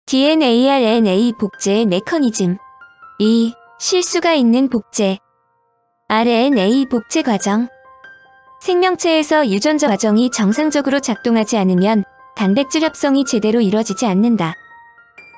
DNA-RNA 복제의 메커니즘. 2. 실수가 있는 복제. RNA 복제 과정. 생명체에서 유전자 과정이 정상적으로 작동하지 않으면 단백질 합성이 제대로 이루어지지 않는다.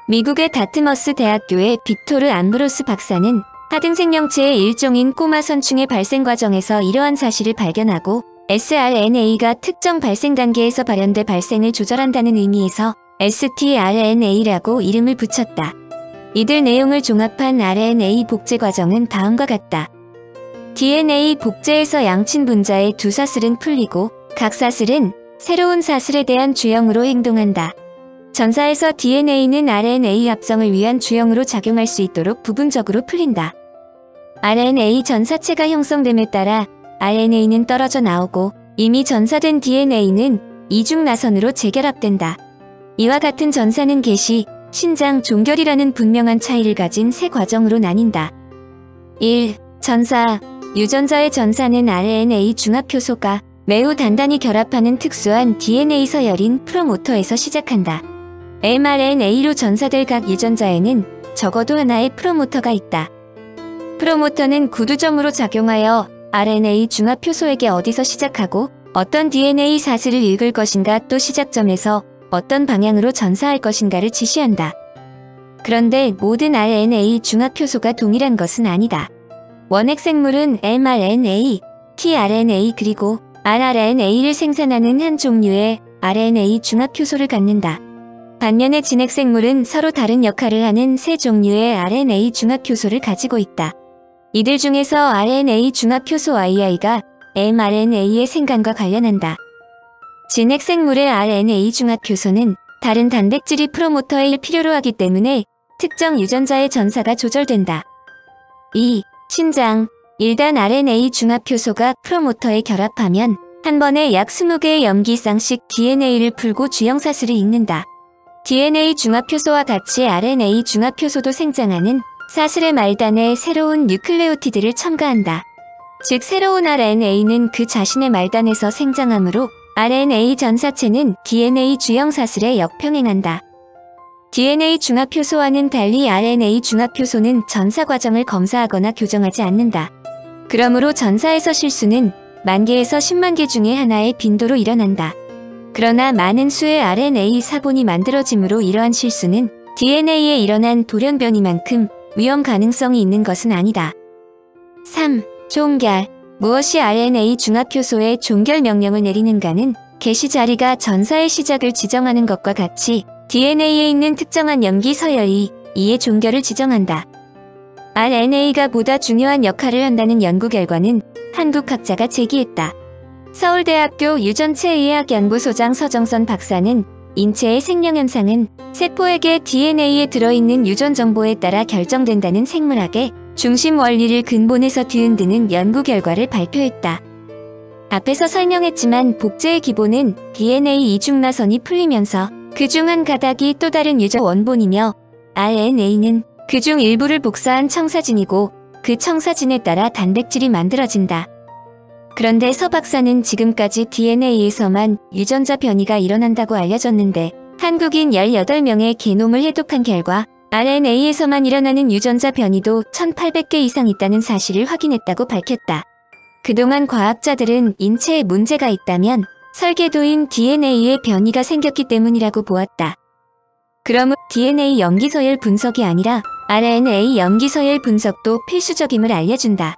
미국의 다트머스 대학교의 빅토르 암브로스 박사는 하등 생명체의 일종인 꼬마 선충의 발생 과정에서 이러한 사실을 발견하고 sRNA가 특정 발생 단계에서 발현돼 발생을 조절한다는 의미에서 stRNA라고 이름을 붙였다. 이들 내용을 종합한 RNA 복제 과정은 다음과 같다. DNA 복제에서 양친 분자의 두 사슬은 풀리고 각 사슬은 새로운 사슬에 대한 주형으로 행동한다. 전사에서 DNA는 RNA 합성을 위한 주형으로 작용할 수 있도록 부분적으로 풀린다. RNA 전사체가 형성됨에 따라 RNA는 떨어져 나오고 이미 전사된 DNA는 이중 나선으로 재결합된다. 이와 같은 전사는 개시, 신장, 종결이라는 분명한 차이를 가진 세 과정으로 나뉜다. 1. 전사. 유전자의 전사는 RNA 중합효소가 매우 단단히 결합하는 특수한 DNA 서열인 프로모터에서 시작한다. mRNA로 전사될 각 유전자에는 적어도 하나의 프로모터가 있다. 프로모터는 구두점으로 작용하여 RNA 중합효소에게 어디서 시작하고 어떤 DNA 사슬을 읽을 것인가 또 시작점에서 어떤 방향으로 전사할 것인가를 지시한다. 그런데 모든 RNA 중합효소가 동일한 것은 아니다. 원핵생물은 mRNA, tRNA 그리고 rRNA를 생산하는 한 종류의 RNA 중합효소를 갖는다. 반면에 진핵생물은 서로 다른 역할을 하는 세 종류의 RNA 중합효소를 가지고 있다. 이들 중에서 RNA 중합효소 II가 mRNA의 생간과 관련한다. 진핵생물의 RNA 중합효소는 다른 단백질이 프로모터를 필요로 하기 때문에 특정 유전자의 전사가 조절된다. 2. 신장. 1단 RNA 중합효소가 프로모터에 결합하면 한 번에 약 20개의 염기쌍씩 DNA를 풀고 주형사슬을 읽는다. DNA 중합효소와 같이 RNA 중합효소도 생장하는 사슬의 말단에 새로운 뉴클레오티드를 첨가한다. 즉 새로운 RNA는 그 자신의 말단에서 생장하므로 RNA 전사체는 DNA 주형사슬에 역평행한다. DNA 중합효소와는 달리 RNA 중합효소는 전사 과정을 검사하거나 교정하지 않는다. 그러므로 전사에서 실수는 10,000개에서 100,000개 중에 하나의 빈도로 일어난다. 그러나 많은 수의 RNA 사본이 만들어지므로 이러한 실수는 DNA에 일어난 돌연변이만큼 위험 가능성이 있는 것은 아니다. 3. 종결. 무엇이 RNA 중합효소에 종결 명령을 내리는가는 개시 자리가 전사의 시작을 지정하는 것과 같이 DNA에 있는 특정한 염기 서열이 이의 종결을 지정한다. RNA가 보다 중요한 역할을 한다는 연구 결과는 한국 학자가 제기했다. 서울대학교 유전체의학연구소장 서정선 박사는 인체의 생명현상은 세포에게 DNA에 들어있는 유전 정보에 따라 결정된다는 생물학의 중심 원리를 근본에서 뒤흔드는 연구 결과를 발표했다. 앞에서 설명했지만 복제의 기본은 DNA 이중나선이 풀리면서 그중 한 가닥이 또 다른 유전 원본이며 RNA는 그중 일부를 복사한 청사진이고 그 청사진에 따라 단백질이 만들어진다. 그런데 서 박사는 지금까지 DNA에서만 유전자 변이가 일어난다고 알려졌는데 한국인 18명의 게놈을 해독한 결과 RNA에서만 일어나는 유전자 변이도 1800개 이상 있다는 사실을 확인했다고 밝혔다. 그동안 과학자들은 인체에 문제가 있다면 설계도인 DNA에 변이가 생겼기 때문이라고 보았다. 그러므로 DNA 염기서열 분석이 아니라 RNA 염기서열 분석도 필수적임을 알려준다.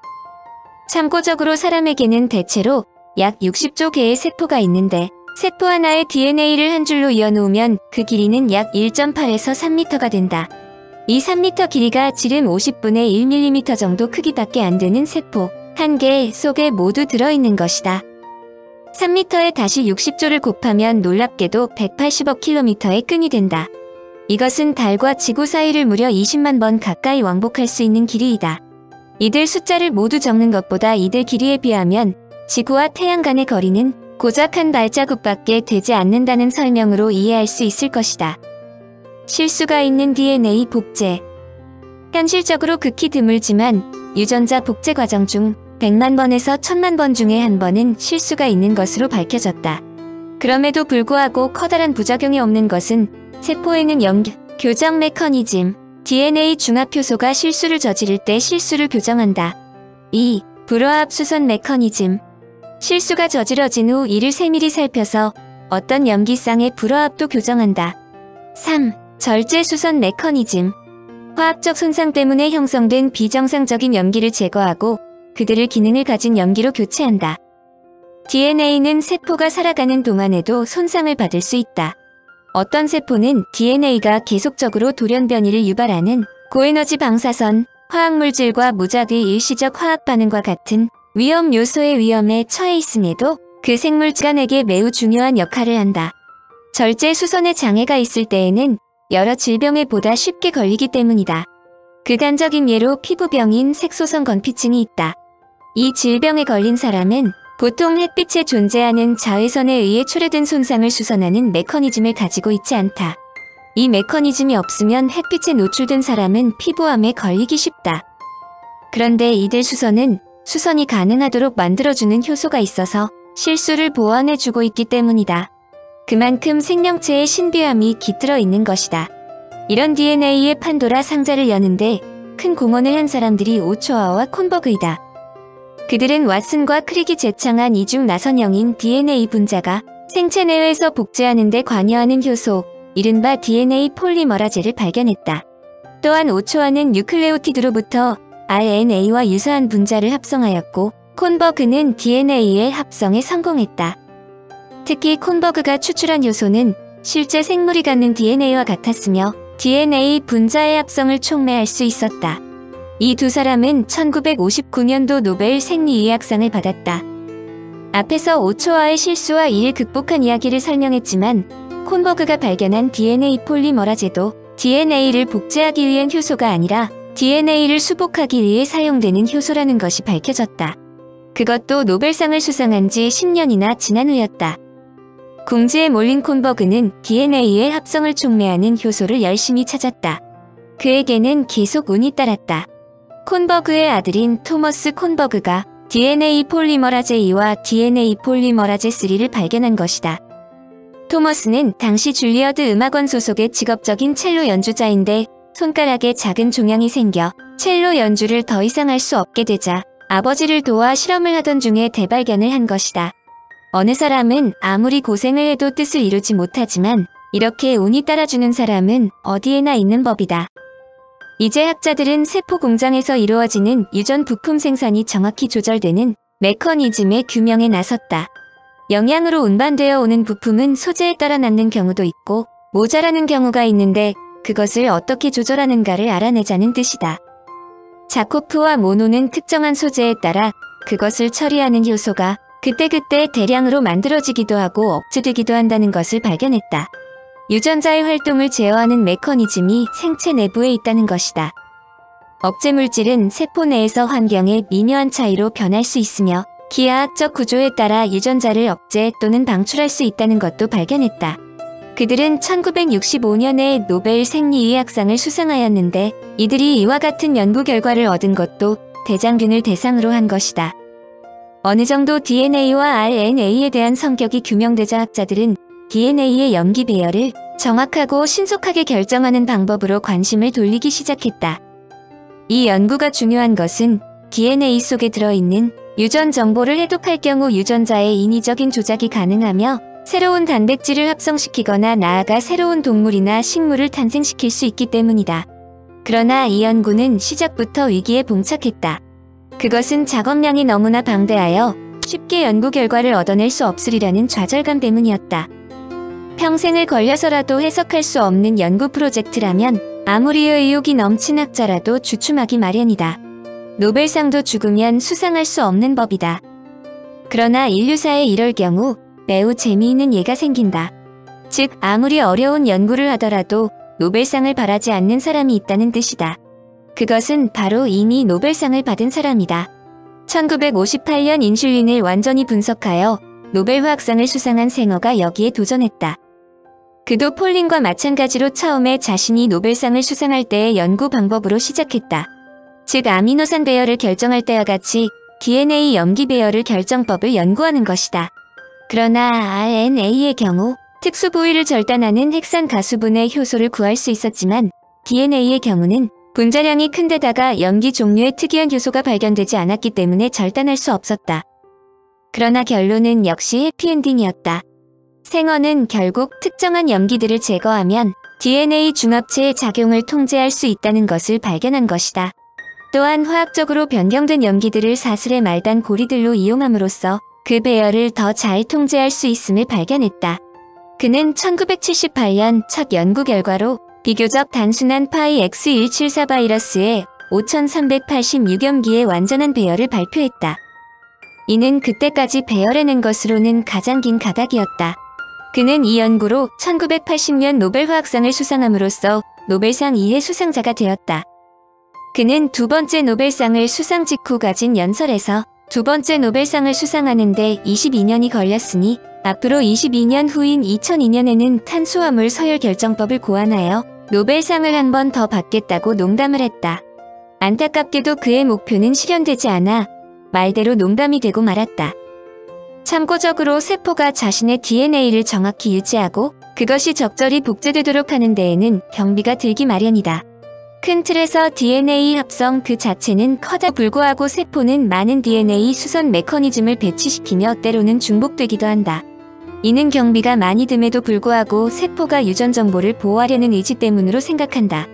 참고적으로 사람에게는 대체로 약 60조 개의 세포가 있는데 세포 하나의 DNA를 한 줄로 이어놓으면 그 길이는 약 1.8에서 3m가 된다. 이 3m 길이가 지름 50분의 1mm 정도 크기밖에 안 되는 세포 한 개 속에 모두 들어있는 것이다. 3m에 다시 60조를 곱하면 놀랍게도 180억 km의 끈이 된다. 이것은 달과 지구 사이를 무려 20만 번 가까이 왕복할 수 있는 길이이다. 이들 숫자를 모두 적는 것보다 이들 길이에 비하면 지구와 태양 간의 거리는 고작 한 발자국밖에 되지 않는다는 설명으로 이해할 수 있을 것이다. 실수가 있는 DNA 복제. 현실적으로 극히 드물지만 유전자 복제 과정 중 100만 번에서 1000만 번 중에 한 번은 실수가 있는 것으로 밝혀졌다. 그럼에도 불구하고 커다란 부작용이 없는 것은 세포에는 교정 메커니즘. DNA 중합 효소가 실수를 저지를 때 실수를 교정한다. 2. 불화합 수선 메커니즘. 실수가 저지러진 후 이를 세밀히 살펴서 어떤 염기쌍의 불화합도 교정한다. 3. 절제 수선 메커니즘. 화학적 손상 때문에 형성된 비정상적인 염기를 제거하고 그들을 기능을 가진 염기로 교체한다. DNA는 세포가 살아가는 동안에도 손상을 받을 수 있다. 어떤 세포는 DNA가 계속적으로 돌연 변이를 유발하는 고에너지 방사선, 화학물질과 무작위 일시적 화학 반응과 같은 위험 요소의 위험에 처해 있음에도 그 생물간에게 매우 중요한 역할을 한다. 절제 수선에 장애가 있을 때에는 여러 질병에 보다 쉽게 걸리기 때문이다. 극단적인 예로 피부병인 색소선 건피증이 있다. 이 질병에 걸린 사람은 보통 햇빛에 존재하는 자외선에 의해 초래된 손상을 수선하는 메커니즘을 가지고 있지 않다. 이 메커니즘이 없으면 햇빛에 노출된 사람은 피부암에 걸리기 쉽다. 그런데 이들 수선이 가능하도록 만들어주는 효소가 있어서 실수를 보완해주고 있기 때문이다. 그만큼 생명체의 신비함이 깃들어 있는 것이다. 이런 DNA의 판도라 상자를 여는데 큰 공헌을 한 사람들이 오초아와 콘버그이다. 그들은 왓슨과 크릭이 제창한 이중 나선형인 DNA 분자가 생체 내외에서 복제하는 데 관여하는 효소, 이른바 DNA 폴리머라제를 발견했다. 또한 오초아는 뉴클레오티드로부터 RNA와 유사한 분자를 합성하였고 콘버그는 DNA의 합성에 성공했다. 특히 콘버그가 추출한 효소는 실제 생물이 갖는 DNA와 같았으며 DNA 분자의 합성을 촉매할 수 있었다. 이 두 사람은 1959년도 노벨 생리의학상을 받았다. 앞에서 오초아의 실수와 이를 극복한 이야기를 설명했지만 콘버그가 발견한 DNA 폴리머라제도 DNA를 복제하기 위한 효소가 아니라 DNA를 수복하기 위해 사용되는 효소라는 것이 밝혀졌다. 그것도 노벨상을 수상한 지 10년이나 지난 후였다. 궁지에 몰린 콘버그는 DNA의 합성을 촉매하는 효소를 열심히 찾았다. 그에게는 계속 운이 따랐다. 콘버그의 아들인 토머스 콘버그가 DNA 폴리머라제 2와 DNA 폴리머라제 3를 발견한 것이다. 토머스는 당시 줄리어드 음악원 소속의 직업적인 첼로 연주자인데 손가락에 작은 종양이 생겨 첼로 연주를 더 이상 할 수 없게 되자 아버지를 도와 실험을 하던 중에 대발견을 한 것이다. 어느 사람은 아무리 고생을 해도 뜻을 이루지 못하지만 이렇게 운이 따라주는 사람은 어디에나 있는 법이다. 이제 학자들은 세포 공장에서 이루어지는 유전 부품 생산이 정확히 조절되는 메커니즘의 규명에 나섰다. 영양으로 운반되어 오는 부품은 소재에 따라 남는 경우도 있고 모자라는 경우가 있는데 그것을 어떻게 조절하는가를 알아내자는 뜻이다. 자코프와 모노는 특정한 소재에 따라 그것을 처리하는 효소가 그때그때 대량으로 만들어지기도 하고 억제되기도 한다는 것을 발견했다. 유전자의 활동을 제어하는 메커니즘이 생체 내부에 있다는 것이다. 억제 물질은 세포 내에서 환경의 미묘한 차이로 변할 수 있으며 기하학적 구조에 따라 유전자를 억제 또는 방출할 수 있다는 것도 발견했다. 그들은 1965년에 노벨 생리의학상을 수상하였는데 이들이 이와 같은 연구 결과를 얻은 것도 대장균을 대상으로 한 것이다. 어느 정도 DNA와 RNA에 대한 성격이 규명되자 학자들은 DNA의 염기 배열을 정확하고 신속하게 결정하는 방법으로 관심을 돌리기 시작했다. 이 연구가 중요한 것은 DNA 속에 들어있는 유전 정보를 해독할 경우 유전자의 인위적인 조작이 가능하며 새로운 단백질을 합성시키거나 나아가 새로운 동물이나 식물을 탄생시킬 수 있기 때문이다. 그러나 이 연구는 시작부터 위기에 봉착했다. 그것은 작업량이 너무나 방대하여 쉽게 연구 결과를 얻어낼 수 없으리라는 좌절감 때문이었다. 평생을 걸려서라도 해석할 수 없는 연구 프로젝트라면 아무리 의욕이 넘친 학자라도 주춤하기 마련이다. 노벨상도 죽으면 수상할 수 없는 법이다. 그러나 인류사에 이럴 경우 매우 재미있는 예가 생긴다. 즉 아무리 어려운 연구를 하더라도 노벨상을 바라지 않는 사람이 있다는 뜻이다. 그것은 바로 이미 노벨상을 받은 사람이다. 1958년 인슐린을 완전히 분석하여 노벨 화학상을 수상한 생어가 여기에 도전했다. 그도 폴린과 마찬가지로 처음에 자신이 노벨상을 수상할 때의 연구 방법으로 시작했다. 즉 아미노산 배열을 결정할 때와 같이 DNA 염기 배열을 결정법을 연구하는 것이다. 그러나 RNA의 경우 특수 부위를 절단하는 핵산 가수분해 효소를 구할 수 있었지만 DNA의 경우는 분자량이 큰 데다가 염기 종류의 특이한 효소가 발견되지 않았기 때문에 절단할 수 없었다. 그러나 결론은 역시 해피엔딩이었다. 생어는 결국 특정한 염기들을 제거하면 DNA 중합체의 작용을 통제할 수 있다는 것을 발견한 것이다. 또한 화학적으로 변경된 염기들을 사슬의 말단 고리들로 이용함으로써 그 배열을 더 잘 통제할 수 있음을 발견했다. 그는 1978년 첫 연구 결과로 비교적 단순한 파이 X174 바이러스의 5386염기의 완전한 배열을 발표했다. 이는 그때까지 배열해낸 것으로는 가장 긴 가닥이었다. 그는 이 연구로 1980년 노벨 화학상을 수상함으로써 노벨상 2회 수상자가 되었다. 그는 두 번째 노벨상을 수상 직후 가진 연설에서 두 번째 노벨상을 수상하는 데 22년이 걸렸으니 앞으로 22년 후인 2002년에는 탄수화물 서열 결정법을 고안하여 노벨상을 한 번 더 받겠다고 농담을 했다. 안타깝게도 그의 목표는 실현되지 않아 말대로 농담이 되고 말았다. 참고적으로 세포가 자신의 DNA를 정확히 유지하고 그것이 적절히 복제되도록 하는 데에는 경비가 들기 마련이다. 큰 틀에서 DNA 합성 그 자체는 커다 불구하고 세포는 많은 DNA 수선 메커니즘을 배치시키며 때로는 중복되기도 한다. 이는 경비가 많이 듦에도 불구하고 세포가 유전 정보를 보호하려는 의지 때문으로 생각한다.